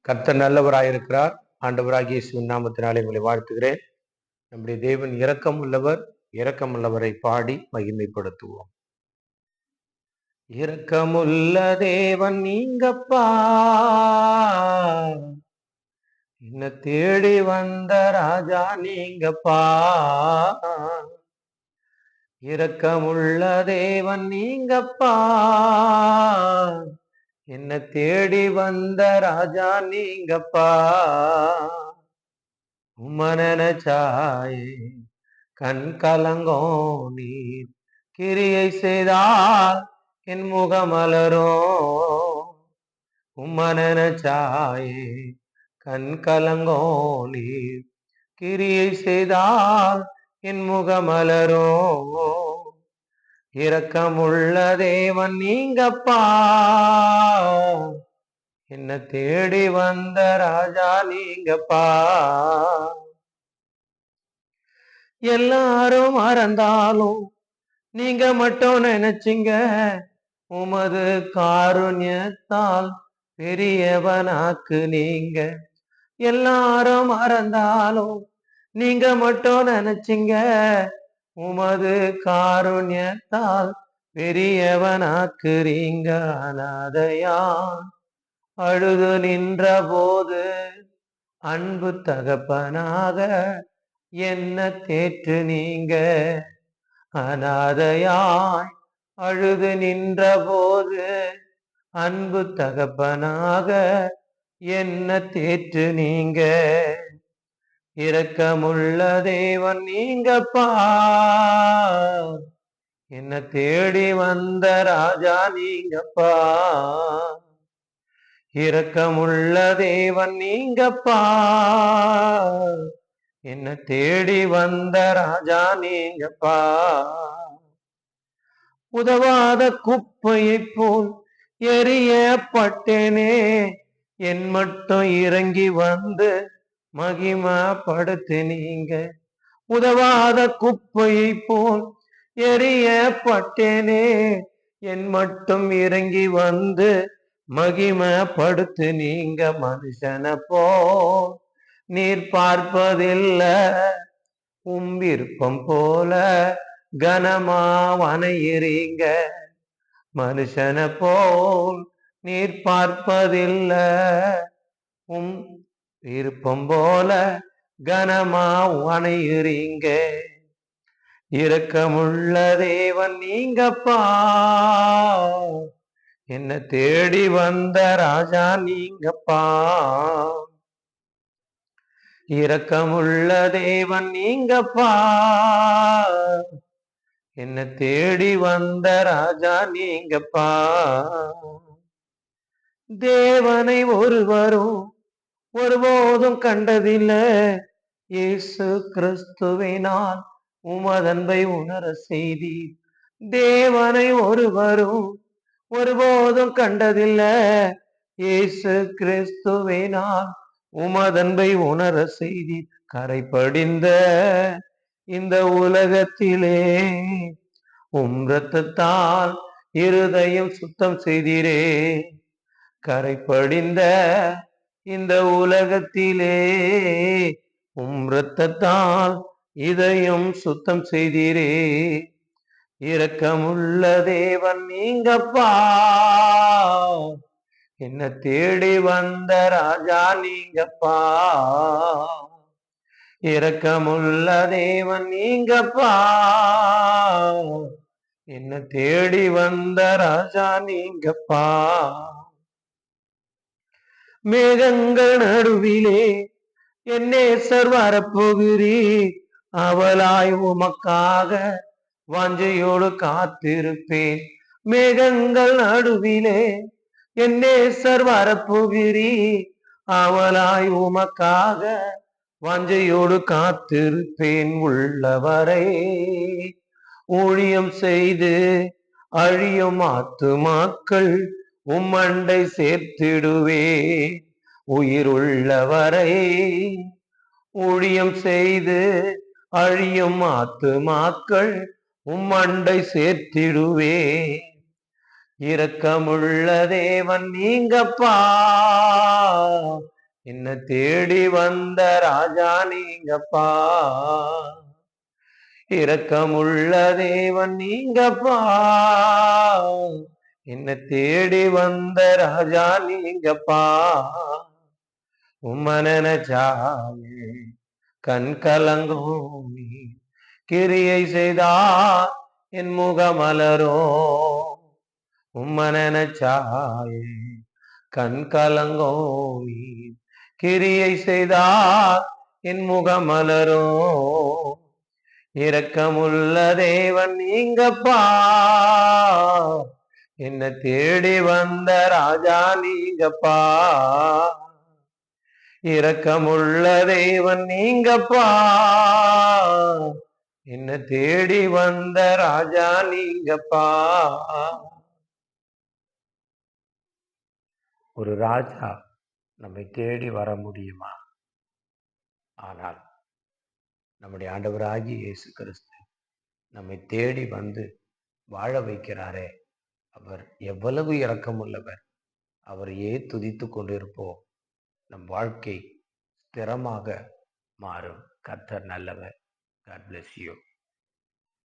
கர்த்தர் நல்லவராயிருக்கிறார். ஆண்டவராகிய இயேசுவின் நாமத்தினாலே உங்களை வாழ்த்துகிறேன். நம்முடைய தேவன் இரக்கம் உள்ளவர். இரக்கமுள்ளவரை பாடி மகிமைப்படுத்துவோம். இரக்கமுள்ள தேவன் நீங்கப்பா, என்ன தேடி வந்த ராஜா நீங்கப்பா. இரக்கமுள்ள தேவன் நீங்கப்பா, என்ன தேடி வந்த ராஜா நீங்கப்பா. உம்மனச்சாயே கண் கலங்கோ நீர், கிரியை செய்தால் என் முகமலரோ. உம்மனச்சாயே கண் கலங்கோ நீர், கிரியை செய்தால் என் முகமலரோ. இரக்கமுள்ள தேவன் நீங்கப்பா, என்ன தேடி வந்த ராஜா நீங்கப்பா. எல்லாரும் மறந்தாலும் நீங்க மட்டும் நினைச்சிங்க, உமது காருண்யத்தால் பெரியவனாக்கு நீங்க. எல்லாரும் மறந்தாலும் நீங்க மட்டும் நினைச்சிங்க, உமது காருண்யத்தால் பெரியவனாக்குறீங்க. அனாதையா அழுது நின்ற போது அன்பு தகப்பனாக என்ன தேற்று நீங்க. அனாதையாய் அழுது நின்ற போது அன்பு தகப்பனாக என்ன தேற்று நீங்க. இரக்கமுள்ள தேவன் நீங்கப்பா, என்ன தேடி வந்த ராஜா நீங்கப்பா. இரக்கமுள்ள தேவன் நீங்கப்பா, என்ன தேடி வந்த ராஜா நீங்கப்பா. உதவாத குப்பையை போல் எரியப்பட்டேனே, என் மட்டும் இறங்கி வந்து மகிமைப்படுத்து நீங்க. உதவாத குப்பையை போல் எரியப்பட்டேனே, என் மட்டும் இறங்கி வந்து மகிமைப்படுத்து நீங்க. மனுஷனை போ நீர் பார்ப்பதில்லை, விருப்பம் போல கனமா வனையிறீங்க. மனுஷனை போல் நீர் பார்ப்பதில்லை, விருப்பம் போல கனமா வனையிறீங்க. இரக்கமுள்ள தேவன் நீங்கப்பா, என்ன தேடி வந்த ராஜா நீங்கப்பா. இரக்கமுள்ள தேவன் நீங்கப்பா, என்ன தேடி வந்த ராஜா நீங்கப்பா. தேவனை ஒருவரும் ஒருபோதும் கண்டதில்லை, இயேசு கிறிஸ்துவினால் உமதன்பை உணர செய்தி. தேவனை ஒருவரும் ஒருபோதும் கண்டதில்லை, இயேசு கிறிஸ்துவினால் உமதன்பை உணர செய்தி. கரைப்படிந்த இந்த உலகத்திலே இரத்தத்தால் இருதயம் சுத்தம் செய்தீரே. கரைப்படிந்த இந்த உலகத்திலே இரத்தத்தால் இதயம் சுத்தம் செய்தீரே. இரக்கமுள்ள தேவன் நீங்கப்பா, என்ன தேடி வந்த ராஜா நீங்கப்பா. இரக்கமுள்ள தேவன் நீங்கப்பா, என்ன தேடி வந்த ராஜா நீங்கப்பா. மேகங்கள் நடுவிலே என் நேசர் வரப்போகிறீர், அவளாய் உமக்காக வாஞ்சையோடு காத்திருப்பேன். மேகங்கள் நடுவிலே என் நேசர் வரப்போகிறீர், அவளாய் உமக்காக வாஞ்சையோடு காத்திருப்பேன். உள்ளவரை ஊழியம் செய்து அழியும் ஆத்துமாக்கள் உம்மண்டை சேர்த்திடுவேன். உயிருள்ளவரை ஊழியம் செய்து அழியும் ஆத்துமாக்கள் உம்மண்டை சேர்த்திடுவேன். இரக்கமுள்ள தேவன் நீங்கப்பா, என்ன தேடி வந்த ராஜா நீங்கப்பா, இரக்கமுள்ள தேவன் நீங்கப்பா, என்ன தேடி வந்த ராஜா நீங்கப்பா, உம்ம நினைச்சாலே கண் கலங்கும் நீ, கிரியை செய்தார் என் முகமலரோ, உம்ம நினைச்சாயே கண் கலங்கும் நீ, கிரியை செய்தார் என் முகமலரோ, இரக்கமுள்ள தேவன் நீங்கப்பா, என்ன தேடி வந்த ராஜா நீங்கப்பா, இரக்கமுள்ள தேவன் நீங்கப்பா, என்ன தேடி வந்த ராஜா நீங்கப்பா. ஒரு ராஜா நம்மை தேடி வர முடியுமா? ஆனால் நம்முடைய ஆண்டவராகிய இயேசு கிறிஸ்து நம்மை தேடி வந்து வாழ வைக்கிறாரே, அவர் எவ்வளவு இரக்கமுள்ளவர். அவரையே துதித்து கொண்டிருப்போம். நம் வாழ்க்கை ஸ்திரமாக மாறும். கர்த்தர் நல்லவர். God bless you.